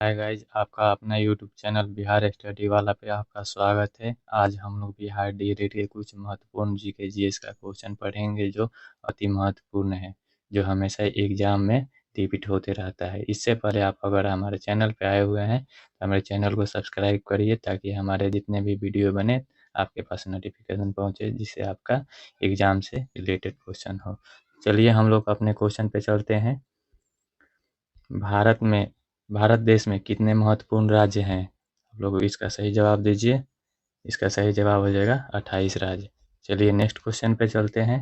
Hi guys, आपका अपना YouTube channel Bihar study वाला पे आपका स्वागत है। आज हम लोग बिहार डीएलएड के कुछ महत्वपूर्ण जीके जीएस का क्वेश्चन पढ़ेंगे जो अति महत्वपूर्ण है, जो हमेशा एग्जाम में रिपीट होते रहता है। इससे पहले आप अगर हमारे चैनल पे आए हुए हैं तो हमारे चैनल को सब्सक्राइब करिए ताकि हमारे जितने भी वीडियो बने आपके पास नोटिफिकेशन पहुँचे, जिससे आपका एग्जाम से रिलेटेड क्वेश्चन हो। चलिए हम लोग अपने क्वेश्चन पे चलते हैं। भारत देश में कितने महत्वपूर्ण राज्य हैं? आप लोग इसका सही जवाब दीजिए। इसका सही जवाब हो जाएगा 28 राज्य। चलिए नेक्स्ट क्वेश्चन पे चलते हैं।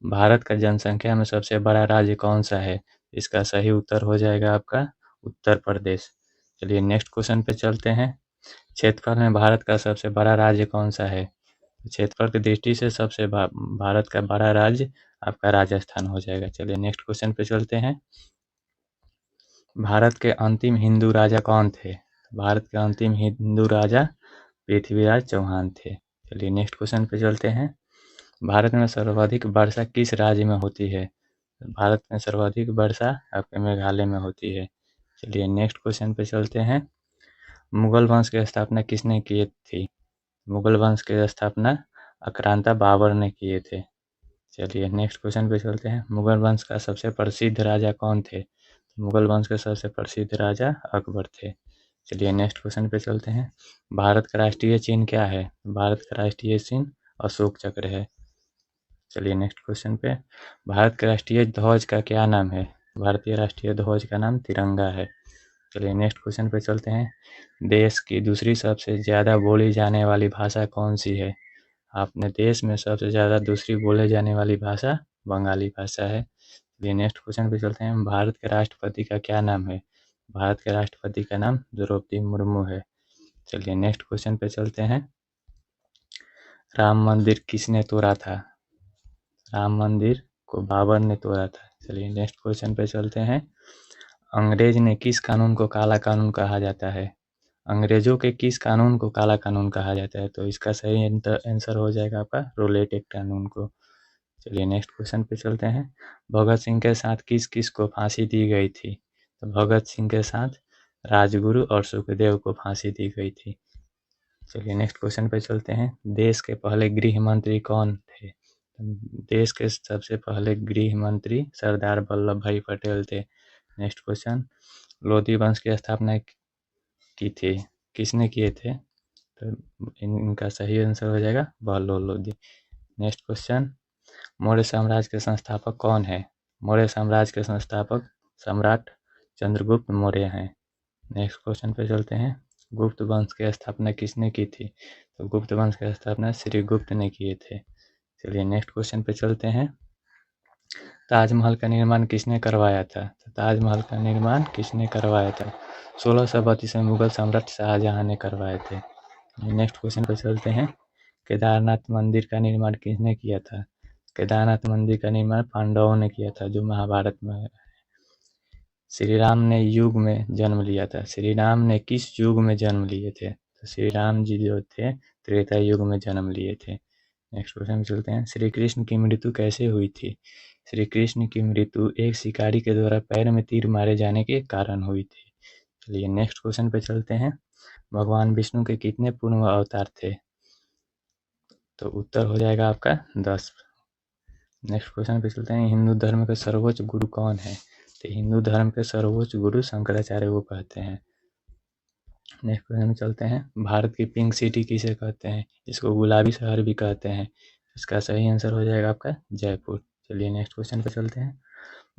भारत का जनसंख्या में सबसे बड़ा राज्य कौन सा है? इसका सही उत्तर हो जाएगा आपका उत्तर प्रदेश। चलिए नेक्स्ट क्वेश्चन पे चलते हैं। क्षेत्रफल में भारत का सबसे बड़ा राज्य कौन सा है? क्षेत्रफल की दृष्टि से सबसे भारत का बड़ा राज्य आपका राजस्थान हो जाएगा। चलिए नेक्स्ट क्वेश्चन पे चलते हैं। भारत के अंतिम हिंदू राजा कौन थे? भारत के अंतिम हिंदू राजा पृथ्वीराज चौहान थे। चलिए नेक्स्ट क्वेश्चन पे चलते हैं। भारत में सर्वाधिक वर्षा किस राज्य में होती है? भारत में सर्वाधिक वर्षा आपके मेघालय में होती है। चलिए नेक्स्ट क्वेश्चन पे चलते हैं। मुगल वंश की स्थापना किसने की थी? मुगल वंश की स्थापना आक्रांता बाबर ने किए थे। चलिए नेक्स्ट क्वेश्चन पे चलते हैं। मुगल वंश का सबसे प्रसिद्ध राजा कौन थे? मुगल वंश के सबसे प्रसिद्ध राजा अकबर थे। चलिए नेक्स्ट क्वेश्चन पे चलते हैं। भारत का राष्ट्रीय चिन्ह क्या है? भारत का राष्ट्रीय चिन्ह अशोक चक्र है। चलिए नेक्स्ट क्वेश्चन पे। भारत के राष्ट्रीय ध्वज का क्या नाम है? भारतीय राष्ट्रीय ध्वज का नाम तिरंगा है। चलिए नेक्स्ट क्वेश्चन पे चलते हैं। देश की दूसरी सबसे ज़्यादा बोली जाने वाली भाषा कौन सी है? अपने देश में सबसे ज़्यादा दूसरी बोले जाने वाली भाषा बंगाली भाषा है। चलिए नेक्स्ट क्वेश्चन पे चलते हैं। भारत के राष्ट्रपति का क्या नाम है? भारत के राष्ट्रपति का नाम द्रौपदी मुर्मू है। चलिए नेक्स्ट क्वेश्चन पे चलते हैं। राम मंदिर किसने तोड़ा था? राम मंदिर को बाबर ने तोड़ा था। चलिए नेक्स्ट क्वेश्चन पे चलते हैं। अंग्रेज ने किस कानून को काला कानून कहा जाता है? अंग्रेजों के किस कानून को काला कानून कहा जाता है? तो इसका सही आंसर हो जाएगा आपका रोलेट एक्ट कानून को। चलिए नेक्स्ट क्वेश्चन पे चलते हैं। भगत सिंह के साथ किस किस को फांसी दी गई थी? तो भगत सिंह के साथ राजगुरु और सुखदेव को फांसी दी गई थी। चलिए नेक्स्ट क्वेश्चन पे चलते हैं। देश के पहले गृह मंत्री कौन थे? देश के सबसे पहले गृह मंत्री सरदार वल्लभ भाई पटेल थे। Next question. लोधी वंश की स्थापना की थी किसने किए थे? तो इनका सही आंसर हो जाएगा बहलोल लोधी। Next question. मौर्य साम्राज्य के संस्थापक कौन है? मौर्य साम्राज्य के संस्थापक सम्राट चंद्रगुप्त मौर्य हैं। नेक्स्ट क्वेश्चन पे चलते हैं। गुप्त वंश की स्थापना किसने की थी? तो गुप्त वंश की स्थापना श्री गुप्त ने किए थे। चलिए नेक्स्ट क्वेश्चन पे चलते हैं। ताजमहल का निर्माण किसने करवाया था? तो ताजमहल का निर्माण किसने करवाया था? 1632 में मुगल सम्राट शाहजहां ने करवाए थे। नेक्स्ट क्वेश्चन पे चलते हैं। केदारनाथ मंदिर का निर्माण किसने किया था? केदारनाथ मंदिर का निर्माण पांडवों ने किया था, जो महाभारत में है। श्री राम ने युग में जन्म लिया था। श्री राम ने किस युग में जन्म लिए थे? तो श्री राम जी जो थे त्रेता युग में जन्म लिए थे। नेक्स्ट क्वेश्चन में चलते हैं। श्री कृष्ण की मृत्यु कैसे हुई थी? श्री कृष्ण की मृत्यु एक शिकारी के द्वारा पैर में तीर मारे जाने के कारण हुई थी। चलिए नेक्स्ट क्वेश्चन पे चलते हैं। भगवान विष्णु के कितने पूर्ण अवतार थे? तो उत्तर हो जाएगा आपका 10। नेक्स्ट क्वेश्चन पे चलते हैं। हिंदू धर्म के सर्वोच्च गुरु कौन है? तो हिंदू धर्म के सर्वोच्च गुरु शंकराचार्य को कहते हैं। नेक्स्ट क्वेश्चन में चलते हैं। भारत की पिंक सिटी किसे कहते हैं? इसको गुलाबी शहर भी कहते हैं। इसका सही आंसर हो जाएगा आपका जयपुर। चलिए नेक्स्ट क्वेश्चन पे चलते हैं।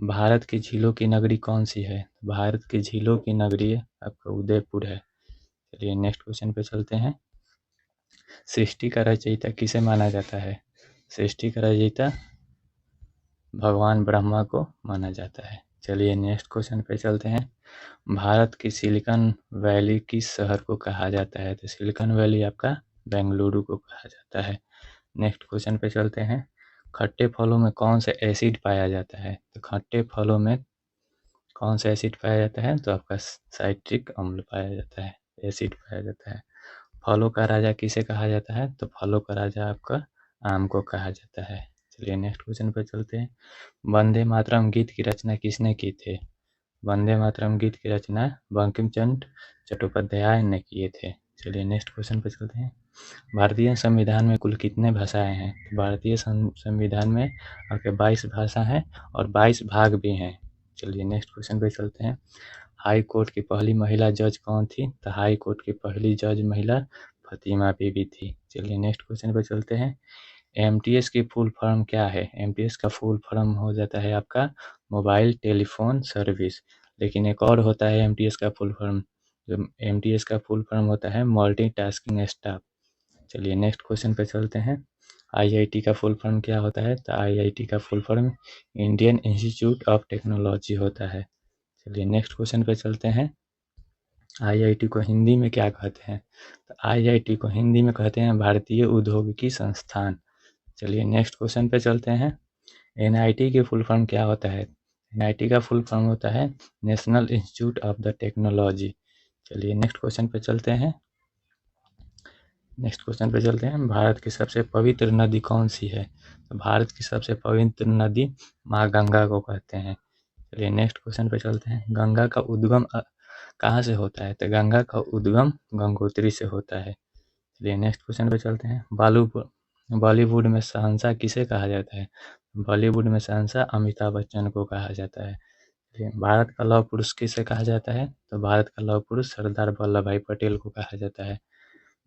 भारत की झीलों की नगरी कौन सी है? भारत की झीलों की नगरी आपका उदयपुर है। चलिए नेक्स्ट क्वेश्चन पे चलते हैं। सृष्टि का रचयिता किसे माना जाता है? सृष्टि का रचयिता भगवान ब्रह्मा को माना जाता है। चलिए नेक्स्ट क्वेश्चन पे चलते हैं। भारत की सिलिकॉन वैली किस शहर को कहा जाता है? तो सिलिकॉन वैली आपका बेंगलुरु को कहा जाता है। नेक्स्ट क्वेश्चन पे चलते हैं। खट्टे फलों में कौन सा एसिड पाया जाता है? तो खट्टे फलों में कौन सा एसिड पाया जाता है? तो आपका साइट्रिक अम्ल पाया जाता है, एसिड पाया जाता है। फलों का राजा किसे कहा जाता है? तो फलों का राजा आपका आम को कहा जाता है। चलिए नेक्स्ट क्वेश्चन पे चलते हैं। वंदे मातरम गीत की रचना किसने की थी? वंदे मातरम गीत की रचना बंकिम चंद्र चट्टोपाध्याय ने किए थे। चलिए नेक्स्ट क्वेश्चन पे चलते हैं। भारतीय संविधान में कुल कितने भाषाएं हैं? भारतीय संविधान में आपके 22 भाषा हैं और 22 भाग भी हैं। चलिए नेक्स्ट क्वेश्चन पे चलते हैं। हाई कोर्ट की पहली महिला जज कौन थी? तो हाई कोर्ट की पहली जज महिला फतिमा बीबी थी। चलिए नेक्स्ट क्वेश्चन पे चलते हैं। एमटीएस की फुल फॉर्म क्या है? एमटीएस का फुल फॉर्म हो जाता है आपका मोबाइल टेलीफोन सर्विस। लेकिन एक और होता है एमटीएस का फुल फॉर्म, जो एमटीएस का फुल फॉर्म होता है मल्टीटास्किंग स्टाफ। चलिए नेक्स्ट क्वेश्चन पे चलते हैं। आईआईटी का फुल फॉर्म क्या होता है? तो आईआईटी का full form Indian institute of technology होता है। चलिए नेक्स्ट क्वेश्चन पे चलते हैं। आईआईटी को हिंदी में क्या कहते हैं? तो आईआईटी को हिंदी में कहते हैं भारतीय उद्योगिकी संस्थान। चलिए नेक्स्ट क्वेश्चन पे चलते हैं। एनआईटी की फुल फॉर्म क्या होता है? एनआईटी का फुल फॉर्म होता है national institute of the technology. चलिए नेक्स्ट क्वेश्चन पे चलते हैं। भारत की सबसे पवित्र नदी कौन सी है? तो भारत की सबसे पवित्र नदी माँ गंगा को कहते हैं। चलिए नेक्स्ट क्वेश्चन पे चलते हैं। गंगा का उद्गम कहाँ से होता है? तो गंगा का उद्गम गंगोत्री से होता है। चलिए नेक्स्ट क्वेश्चन पे चलते हैं। बॉलीवुड में शहंशाह किसे कहा जाता है? बॉलीवुड में शहंशाह अमिताभ बच्चन को कहा जाता है। चलिए, भारत का लौह पुरुष किसे कहा जाता है? तो भारत का लौह पुरुष सरदार वल्लभ भाई पटेल को कहा जाता है।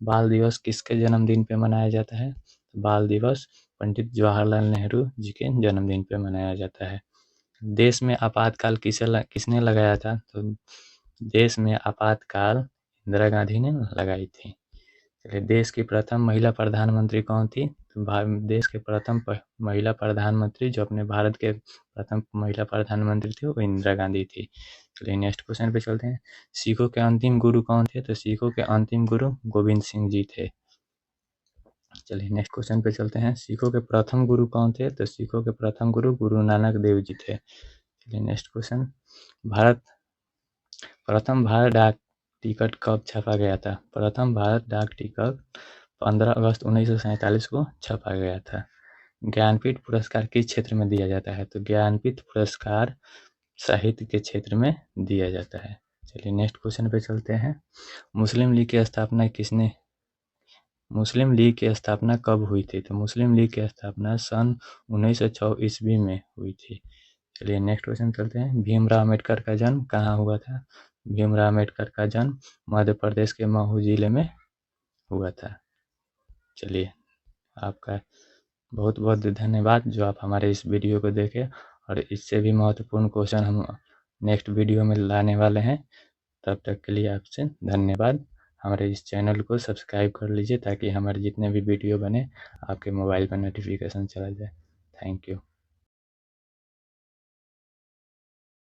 बाल दिवस किसके जन्मदिन पे मनाया जाता है? तो बाल दिवस पंडित जवाहरलाल नेहरू जी के जन्मदिन पे मनाया जाता है। देश में आपातकाल किसने लगाया था? तो देश में आपातकाल इंदिरा गांधी ने लगाई थी। चलिए, देश की प्रथम महिला प्रधानमंत्री कौन थी? तो देश के प्रथम महिला प्रधानमंत्री, जो अपने भारत के प्रथम महिला प्रधानमंत्री थी, वो इंदिरा गांधी थी। चलिए नेक्स्ट क्वेश्चन पे चलते हैं। सिखों के अंतिम गुरु कौन थे? तो सिखों के अंतिम गुरु गोविंद सिंह जी थे। चलिए नेक्स्ट क्वेश्चन पे चलते हैं। सिखों के प्रथम गुरु कौन थे? तो सिखों के प्रथम गुरु गुरु नानक देव जी थे। चलिए नेक्स्ट क्वेश्चन। प्रथम भारत डाक टिकट कब छपा गया था? प्रथम भारत डाक टिकट 15 अगस्त 1947 को छपा गया था। ज्ञानपीठ पुरस्कार किस क्षेत्र में दिया जाता है? तो ज्ञानपीठ पुरस्कार साहित्य के क्षेत्र में दिया जाता है। चलिए नेक्स्ट क्वेश्चन पे चलते हैं। मुस्लिम लीग की स्थापना कब हुई थी? तो मुस्लिम लीग की स्थापना सन 1906 ईस्वी में हुई थी। चलिए नेक्स्ट क्वेश्चन चलते हैं। भीमराव अम्बेडकर का जन्म कहाँ हुआ था? भीमराव अम्बेडकर का जन्म मध्य प्रदेश के महू जिले में हुआ था। चलिए, आपका बहुत बहुत धन्यवाद जो आप हमारे इस वीडियो को देखे, और इससे भी महत्वपूर्ण क्वेश्चन हम नेक्स्ट वीडियो में लाने वाले हैं। तब तक के लिए आपसे धन्यवाद। हमारे इस चैनल को सब्सक्राइब कर लीजिए ताकि हमारे जितने भी वीडियो बने आपके मोबाइल पर नोटिफिकेशन चला जाए। Thank you.